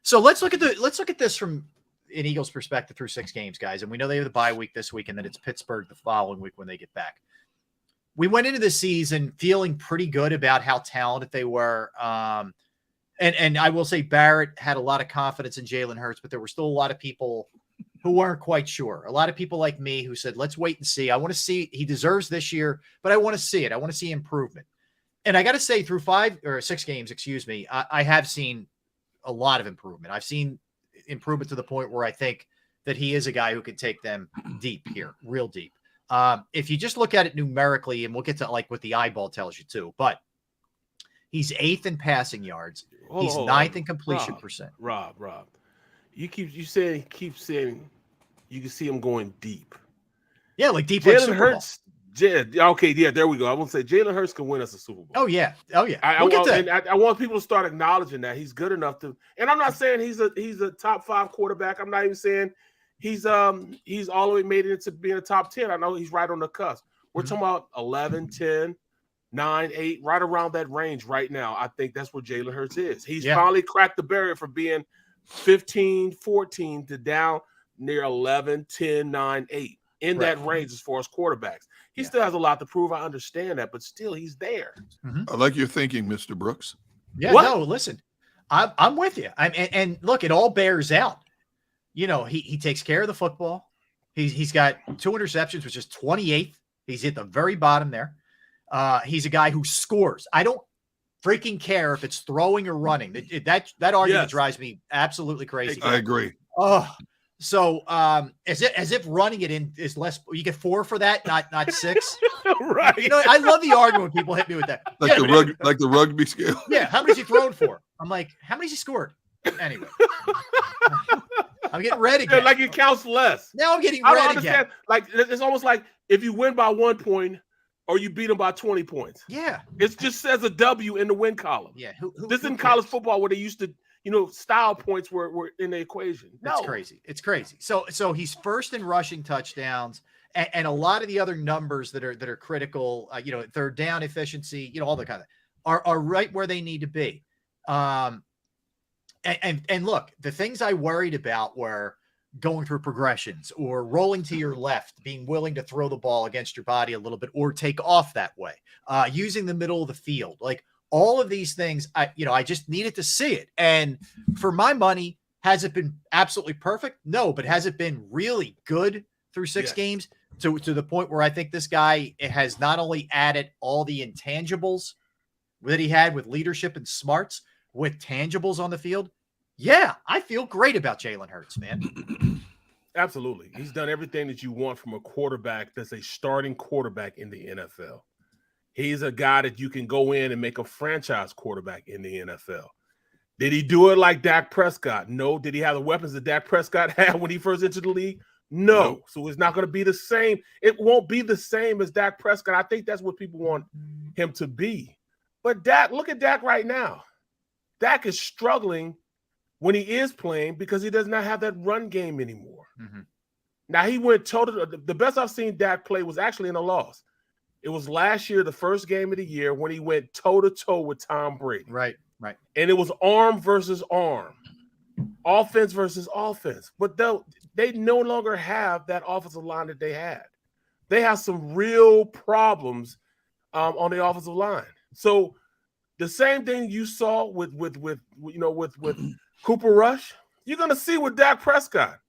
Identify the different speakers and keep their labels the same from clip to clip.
Speaker 1: So let's look at this from an Eagles perspective through 6 games, guys. And we know they have the bye week this week, and then it's Pittsburgh the following week when they get back. We went into the season feeling pretty good about how talented they were. And I will say Barrett had a lot of confidence in Jalen Hurts, but there were still a lot of people who weren't quite sure. A lot of people like me who said, let's wait and see. I want to see, he deserves this year, but I want to see it. I want to see improvement. And I got to say, through 5 or 6 games, I have seen a lot of improvement. I've seen improvement to the point where I think that he is a guy who can take them deep here, real deep. If you just look at it numerically, and we'll get to like what the eyeball tells you too, but he's 8th in passing yards. He's 9th in completion percent.
Speaker 2: Rob, you keep saying you can see him going deep.
Speaker 1: Yeah, like deep.
Speaker 2: Jalen like Hurts. Okay, there we go. I won't say Jalen Hurts can win us a Super Bowl.
Speaker 1: Oh yeah.
Speaker 2: I want people to start acknowledging that he's good enough to. And I'm not saying he's a top 5 quarterback. I'm not even saying he's all the way made it into being a top 10. I know he's right on the cusp. We're talking about 11, 10, 9, 8, right around that range right now. I think that's where Jalen Hurts is. He's finally cracked the barrier for being 15, 14 to down near 11, 10, 9, 8 in that range as far as quarterbacks. He still has a lot to prove. I understand that, but still he's there.
Speaker 3: I like your thinking, Mr. Brooks.
Speaker 1: Yeah, no, listen, I'm with you. And look, it all bears out. You know, he takes care of the football. He's got 2 interceptions, which is 28th. He's at the very bottom there. He's a guy who scores. I don't freaking care if it's throwing or running. That argument drives me absolutely crazy.
Speaker 3: I agree.
Speaker 1: Oh, so as if running it in is less. You get 4 for that, not 6.
Speaker 2: Right.
Speaker 1: You know, I love the argument when people hit me with that.
Speaker 3: Like the rugby scale.
Speaker 1: Yeah. How many's he thrown for? I'm like, how many's he scored? Anyway. I'm getting red again.
Speaker 2: Yeah, like it counts less.
Speaker 1: Now I'm getting
Speaker 2: red
Speaker 1: again. I don't
Speaker 2: understand. Like it's almost like if you win by 1 point or you beat them by 20 points.
Speaker 1: Yeah.
Speaker 2: It just says a W in the win column.
Speaker 1: Yeah.
Speaker 2: This in college football where they used to, style points were in the equation.
Speaker 1: That's crazy. It's crazy. So he's first in rushing touchdowns and a lot of the other numbers that are critical, third down efficiency, all the kind of are right where they need to be. And look, the things I worried about were going through progressions or rolling to your left, being willing to throw the ball against your body a little bit or take off that way, using the middle of the field. Like all of these things, I just needed to see it. And for my money, has it been absolutely perfect? No, but has it been really good through 6 games to the point where I think this guy has not only added all the intangibles that he had with leadership and smarts, with tangibles on the field? Yeah, I feel great about Jalen Hurts, man.
Speaker 2: Absolutely. He's done everything that you want from a quarterback that's a starting quarterback in the NFL. He's a guy that you can go in and make a franchise quarterback in the NFL. Did he do it like Dak Prescott? No. Did he have the weapons that Dak Prescott had when he first entered the league? No. So it's not going to be the same. It won't be the same as Dak Prescott. I think that's what people want him to be. But Dak, look at Dak right now. Dak is struggling when he is playing because he does not have that run game anymore. Mm-hmm. Now, he went total. The best I've seen Dak play was actually in a loss. It was last year, the first game of the year, when he went toe-to-toe with Tom Brady.
Speaker 1: Right.
Speaker 2: And it was arm versus arm, offense versus offense. But they no longer have that offensive line that they had. They have some real problems on the offensive line. So the same thing you saw with Cooper Rush, you're gonna see with Dak Prescott.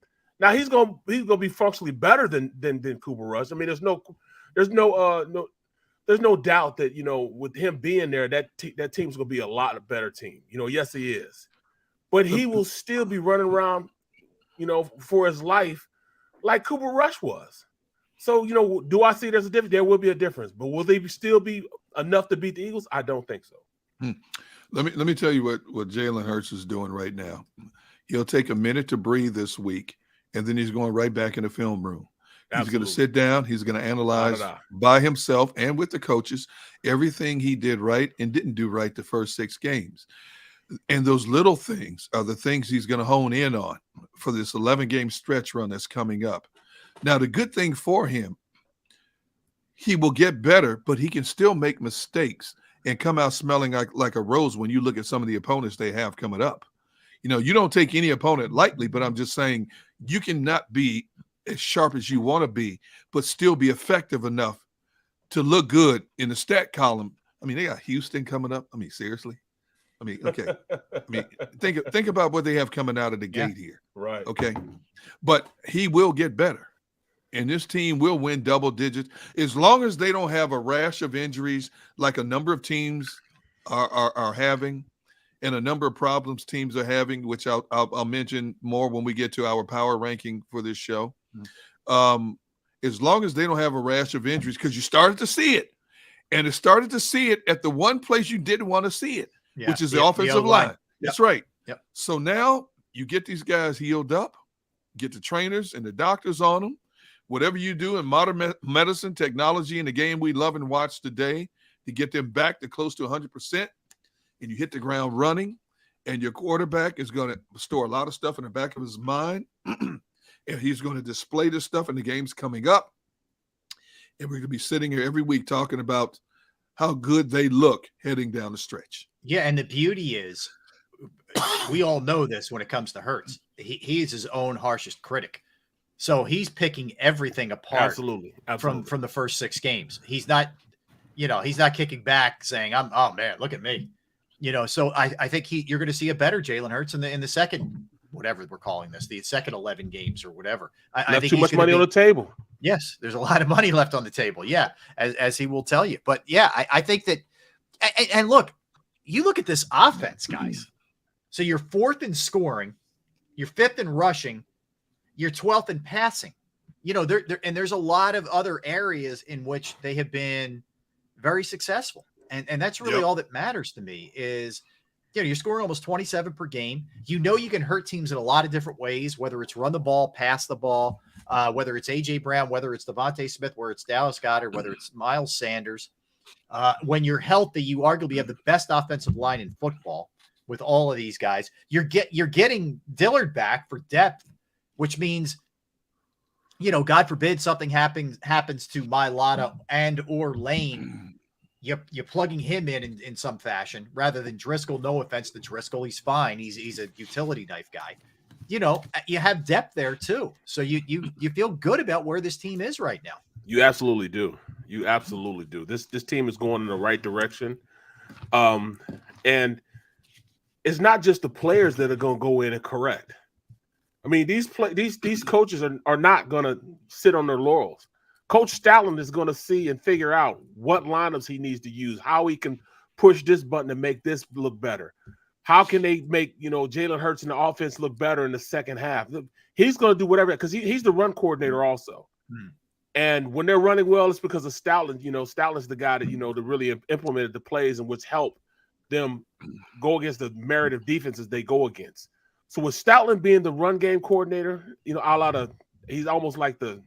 Speaker 2: Now he's gonna be functionally better than Cooper Rush. I mean, there's no doubt that with him being there, that team's gonna be a lot better team. Yes, he is, but he will still be running around, for his life like Cooper Rush was. So do I see there's a difference? There will be a difference, but will they still be enough to beat the Eagles? I don't think so.
Speaker 3: Let me tell you what Jalen Hurts is doing right now. He'll take a minute to breathe this week, and then he's going right back in the film room. Absolutely. He's going to sit down. He's going to analyze by himself and with the coaches everything he did right and didn't do right the first 6 games. And those little things are the things he's going to hone in on for this 11-game stretch run that's coming up. Now, the good thing for him, he will get better, but he can still make mistakes and come out smelling like a rose when you look at some of the opponents they have coming up. You don't take any opponent lightly, but I'm just saying you cannot be as sharp as you want to be, but still be effective enough to look good in the stat column. I mean, they got Houston coming up. I mean, seriously. I mean, okay. I mean, think about what they have coming out of the gate here.
Speaker 2: Right.
Speaker 3: Okay. But he will get better. And this team will win double digits as long as they don't have a rash of injuries like a number of teams are having, and a number of problems teams are having, which I'll mention more when we get to our power ranking for this show. As long as they don't have a rash of injuries, because you started to see it, and it started to see it at the one place you didn't want to see it, which is the offensive line. Yep. That's right.
Speaker 1: Yep.
Speaker 3: So now you get these guys healed up, get the trainers and the doctors on them. Whatever you do in modern medicine, technology, and the game we love and watch today to get them back to close to 100%, and you hit the ground running, and your quarterback is going to store a lot of stuff in the back of his mind, and he's going to display this stuff in the games coming up. And we're going to be sitting here every week talking about how good they look heading down the stretch.
Speaker 1: Yeah, and the beauty is, we all know this when it comes to Hurts. He is his own harshest critic. So he's picking everything apart.
Speaker 2: Absolutely.
Speaker 1: From the first 6 games. He's not, he's not kicking back saying, oh man, look at me. So I think you're going to see a better Jalen Hurts in the second, whatever we're calling this, the second 11 games or whatever. I think
Speaker 2: too much money on the table.
Speaker 1: Yes, there's a lot of money left on the table. Yeah, as he will tell you. But yeah, I think that, and look, you look at this offense, guys. So you're 4th in scoring, you're 5th in rushing, you're 12th in passing. And there's a lot of other areas in which they have been very successful. And that's really all that matters to me is, you're scoring almost 27 per game. You can hurt teams in a lot of different ways, whether it's run the ball, pass the ball, whether it's A.J. Brown, whether it's Devontae Smith, whether it's Dallas Goedert, whether it's Miles Sanders. When you're healthy, you arguably have the best offensive line in football with all of these guys. You're getting Dillard back for depth, which means, God forbid something happens to Mailata and or Lane. You're plugging him in some fashion rather than Driscoll. No offense to Driscoll. He's fine. He's a utility knife guy. You have depth there too. So you feel good about where this team is right now.
Speaker 2: You absolutely do. You absolutely do. This team is going in the right direction. And it's not just the players that are going to go in and correct. I mean, these coaches are not going to sit on their laurels. Coach Steichen is going to see and figure out what lineups he needs to use, how he can push this button to make this look better. How can they make, Jalen Hurts and the offense look better in the second half? He's going to do whatever, because he's the run coordinator also. And when they're running well, it's because of Steichen. Steichen's the guy that, that really implemented the plays and which helped them go against the merit of defenses they go against. So with Steichen being the run game coordinator, he's almost like the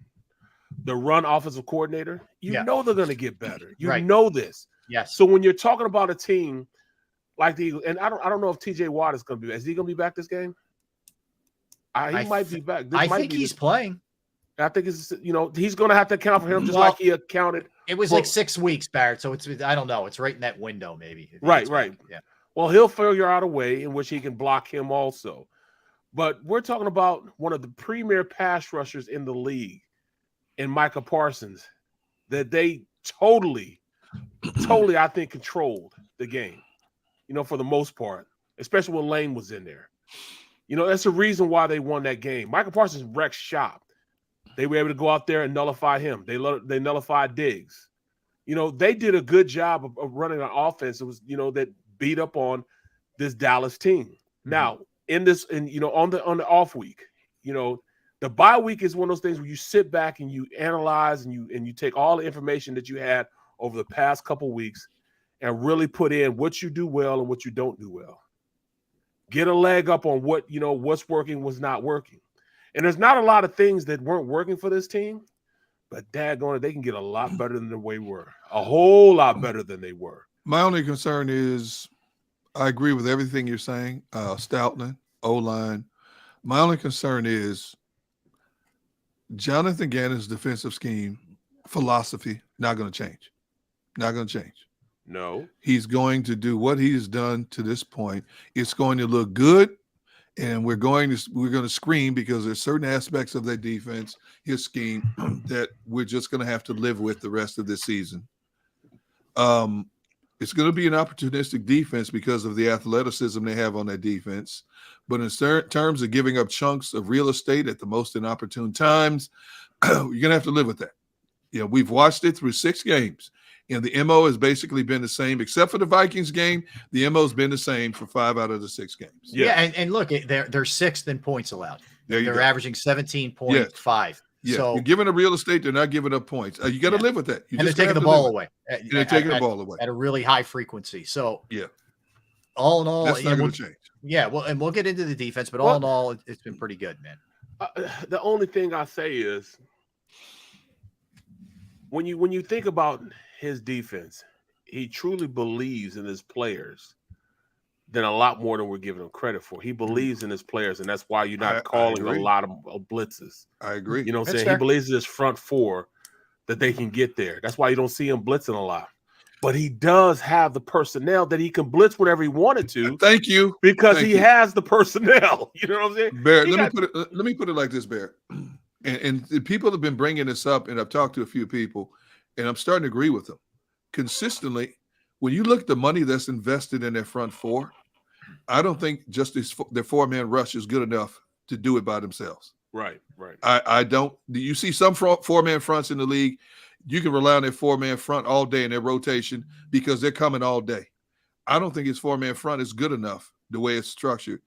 Speaker 2: run offensive coordinator. They're going to get better. Know this.
Speaker 1: Yes.
Speaker 2: So when you're talking about a team like the Eagles, and I don't know if TJ Watt is going to be back. Is he going to be back this game? He might be back.
Speaker 1: I think he's playing.
Speaker 2: I think it's he's going to have to account for him just like he accounted.
Speaker 1: It was like 6 weeks, Barrett. So I don't know. It's right in that window, maybe.
Speaker 2: Right.
Speaker 1: Yeah.
Speaker 2: Well, he'll figure out a way in which he can block him also. But we're talking about one of the premier pass rushers in the league, in Micah Parsons, that they totally, I think, controlled the game, for the most part, especially when Lane was in there. That's the reason why they won that game. Micah Parsons wrecked shop. They were able to go out there and nullify him. They nullified Diggs. They did a good job of running an offense that was, that beat up on this Dallas team. Mm-hmm. Now, on the off week, the bye week is one of those things where you sit back and you analyze and you take all the information that you had over the past couple weeks and really put in what you do well and what you don't do well. Get a leg up on what's working, what's not working. And there's not a lot of things that weren't working for this team, but daggone it, they can get a lot better than the way they were. A whole lot better than they were.
Speaker 3: My only concern is, I agree with everything you're saying, Stoughton, O-line. My only concern is Jonathan Gannon's defensive scheme philosophy not going to change. Not going to change.
Speaker 2: No.
Speaker 3: He's going to do what he's done to this point. It's going to look good, and we're going to screen because there's certain aspects of their defense, his scheme, that we're just going to have to live with the rest of this season. It's going to be an opportunistic defense because of the athleticism they have on that defense. But in terms of giving up chunks of real estate at the most inopportune times, you're going to have to live with that. We've watched it through 6 games, and the MO has basically been the same, except for the Vikings game. The MO has been the same for 5 out of the 6 games.
Speaker 1: Yeah, and look, they're sixth in points allowed. They're averaging 17.5.
Speaker 3: Yes. Yeah, so you're giving up real estate. They're not giving up points. You got to live with that.
Speaker 1: And they're taking the ball away.
Speaker 3: They're taking the ball away
Speaker 1: at a really high frequency. So all in all,
Speaker 3: that's not going to change.
Speaker 1: Yeah, well, and we'll get into the defense, but all in all, it's been pretty good, man.
Speaker 2: The only thing I say is when you think about his defense, he truly believes in his players than a lot more than we're giving him credit for. He believes in his players, and that's why you're not calling a lot of blitzes.
Speaker 3: I agree.
Speaker 2: You know what I'm saying? He believes in his front four that they can get there. That's why you don't see him blitzing a lot. But he does have the personnel that he can blitz whenever he wanted to.
Speaker 3: Thank you.
Speaker 2: Because he has the personnel. You know what I'm saying?
Speaker 3: Bear, let me put it like this, Bear. And people have been bringing this up, and I've talked to a few people, and I'm starting to agree with them. Consistently, when you look at the money that's invested in their front four, I don't think just their 4-man rush is good enough to do it by themselves.
Speaker 2: Right.
Speaker 3: I don't. You see some 4-man fronts in the league, you can rely on their 4-man front all day in their rotation because they're coming all day. I don't think his 4-man front is good enough the way it's structured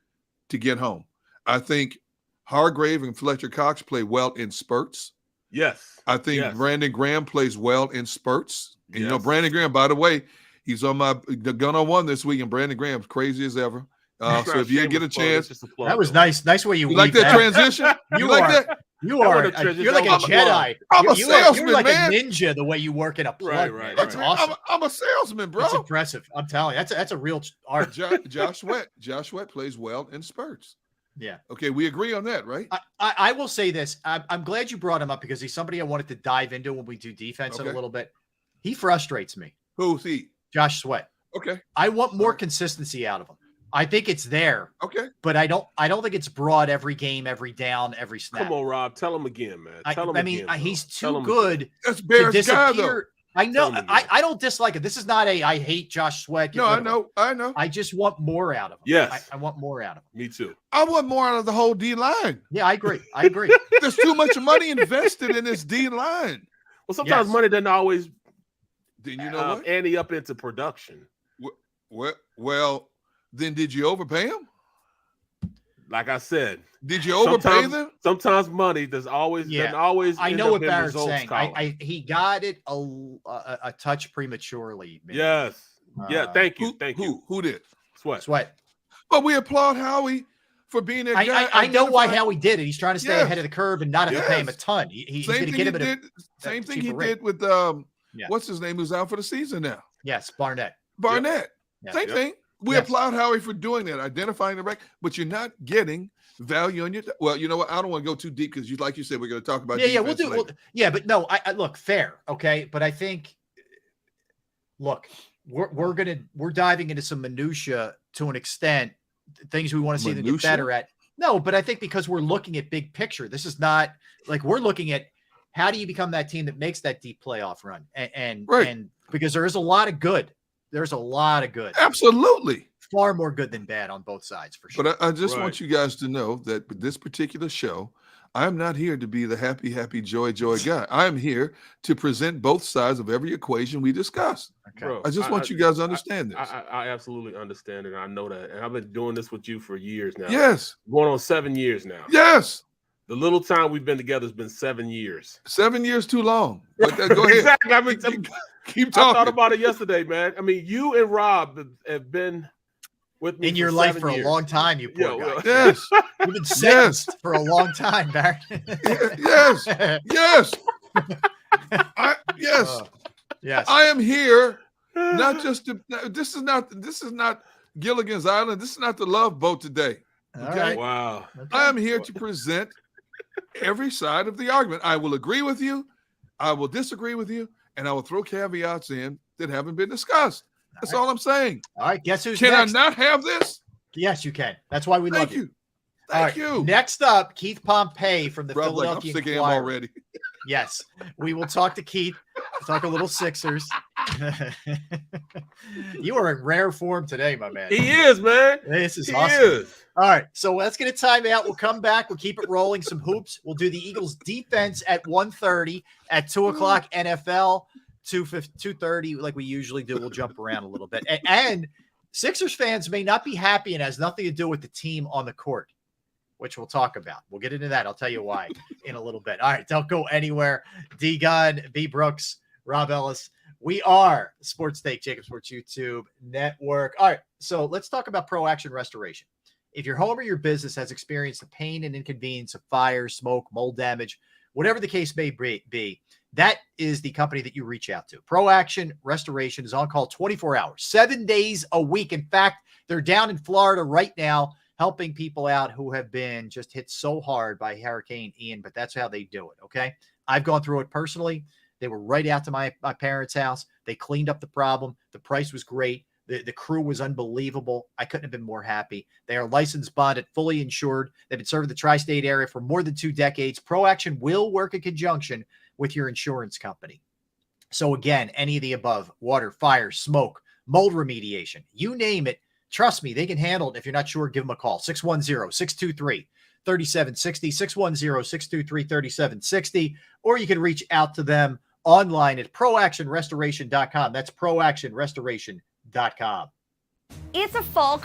Speaker 3: to get home. I think Hargrave and Fletcher Cox play well in spurts.
Speaker 2: Yes.
Speaker 3: I think Brandon Graham plays well in spurts. And Brandon Graham, by the way, he's on my gun on one this week, and Brandon Graham's crazy as ever. So if you get a chance,
Speaker 1: that was nice. Nice way you
Speaker 3: like that transition. You like that?
Speaker 1: You're like a Jedi.
Speaker 3: I'm a salesman,
Speaker 1: you're like
Speaker 3: man.
Speaker 1: A ninja the way you work in a plug.
Speaker 2: Right.
Speaker 1: That's awesome.
Speaker 3: I'm a salesman, bro.
Speaker 1: That's impressive. I'm telling you, that's a real art.
Speaker 3: Josh Sweat plays well in spurts.
Speaker 1: Yeah.
Speaker 3: Okay, we agree on that, right?
Speaker 1: I will say this. I'm glad you brought him up because he's somebody I wanted to dive into when we do defense in a little bit. He frustrates me.
Speaker 3: Who's he?
Speaker 1: Josh Sweat.
Speaker 3: Okay.
Speaker 1: I want more consistency out of him. I think it's there.
Speaker 3: Okay.
Speaker 1: But I don't think it's broad every game, every down, every snap.
Speaker 2: Come on, Rob. Tell him again, man.
Speaker 1: He's too good
Speaker 3: That's Bear's
Speaker 1: to disappear.
Speaker 3: guy, though.
Speaker 1: I know. I don't dislike it. This is not I hate Josh Sweat.
Speaker 3: No, I know.
Speaker 1: I just want more out of him.
Speaker 2: Yes.
Speaker 1: I want more out of him.
Speaker 2: Me too.
Speaker 3: I want more out of the whole D line.
Speaker 1: Yeah, I agree.
Speaker 3: There's too much money invested in this D line.
Speaker 2: Well, sometimes money doesn't always ante up into production.
Speaker 3: Well, then did you overpay him?
Speaker 2: Like I said,
Speaker 3: did you overpay them?
Speaker 2: Sometimes money doesn't always.
Speaker 1: I know what Barrett's saying. He got it a touch prematurely. Maybe.
Speaker 2: Yes. Thank you.
Speaker 3: Who did?
Speaker 1: Sweat.
Speaker 3: But we applaud Howie for being that guy.
Speaker 1: I know why Howie did it. He's trying to stay ahead of the curve and not have to pay him a ton. He's going to get him
Speaker 3: same thing he did with what's his name, who's out for the season now?
Speaker 1: Yes, Barnett.
Speaker 3: Same thing. We applaud Howie for doing that, identifying the right, but you're not getting value on your. Well, you know what? I don't want to go too deep because, like you said, we're going to talk about.
Speaker 1: We'll do. But no, I look fair, okay. But I think, look, we're diving into some minutia to an extent, things we want to see them get better at. No, but I think because we're looking at big picture, this is not like we're looking at how do you become that team that makes that deep playoff run, and because there is a lot of good. There's a lot of good.
Speaker 3: Absolutely.
Speaker 1: Far more good than bad on both sides, for sure.
Speaker 3: But I just want you guys to know that with this particular show, I'm not here to be the happy, joy guy. I'm here to present both sides of every equation we discuss.
Speaker 2: Okay. Bro,
Speaker 3: I just want you guys to understand this.
Speaker 2: I absolutely understand it. I know that. And I've been doing this with you for years now.
Speaker 3: Yes.
Speaker 2: Going on 7 years now.
Speaker 3: Yes.
Speaker 2: The little time we've been together has been 7 years.
Speaker 3: 7 years too long. But go ahead.
Speaker 2: Exactly.
Speaker 3: Keep talking.
Speaker 2: I thought about it yesterday, man. I mean, you and Rob have been with me
Speaker 1: in your life for a long time. You poor guy.
Speaker 3: Yes,
Speaker 1: you've been sentenced for a long time, Barrett.
Speaker 3: Yes.
Speaker 1: Yes.
Speaker 3: I am here not just to. This is not Gilligan's Island. This is not the Love Boat today. Okay.
Speaker 1: Right.
Speaker 2: Wow.
Speaker 1: Okay.
Speaker 3: I am here to present every side of the argument. I will agree with you. I will disagree with you. And I will throw caveats in that haven't been discussed. That's all I'm saying.
Speaker 1: All right. Guess who's
Speaker 3: next?
Speaker 1: Can
Speaker 3: I not have this?
Speaker 1: Yes, you can. That's why we love you.
Speaker 3: Thank you.
Speaker 1: Next up, Keith Pompey from the Philadelphia
Speaker 3: I'm sick of him
Speaker 1: Inquirer.
Speaker 3: already.
Speaker 1: Yes, we will talk to Keith. Talk a little Sixers. You are in rare form today, my man.
Speaker 2: He is, man.
Speaker 1: This is
Speaker 2: He
Speaker 1: awesome.
Speaker 2: is.
Speaker 1: All right, so let's get a timeout. We'll come back. We'll keep it rolling. Some hoops. We'll do the Eagles defense at 1:30. At 2 o'clock, NFL. 2:30, like we usually do. We'll jump around a little bit. And Sixers fans may not be happy, and has nothing to do with the team on the court, which we'll talk about. We'll get into that. I'll tell you why in a little bit. All right, don't go anywhere. D Gunn, B Brooks, Rob Ellis. We are Sports Take, JAKIB Sports YouTube Network. All right, so let's talk about Pro Action Restoration. If your home or your business has experienced the pain and inconvenience of fire, smoke, mold damage, whatever the case may be, that is the company that you reach out to. Pro Action Restoration is on call 24 hours, 7 days a week. In fact, they're down in Florida right now helping people out who have been just hit so hard by Hurricane Ian, but that's how they do it, okay? I've gone through it personally. They were right out to my parents' house. They cleaned up the problem. The price was great. The crew was unbelievable. I couldn't have been more happy. They are licensed, bonded, fully insured. They've been serving the tri-state area for more than 2 decades. Pro Action will work in conjunction with your insurance company. So again, any of the above, water, fire, smoke, mold remediation, you name it, trust me, they can handle it. If you're not sure, give them a call. 610-623-3760, 610-623-3760, or you can reach out to them online at proactionrestoration.com. That's proactionrestoration.com.
Speaker 4: It's a fall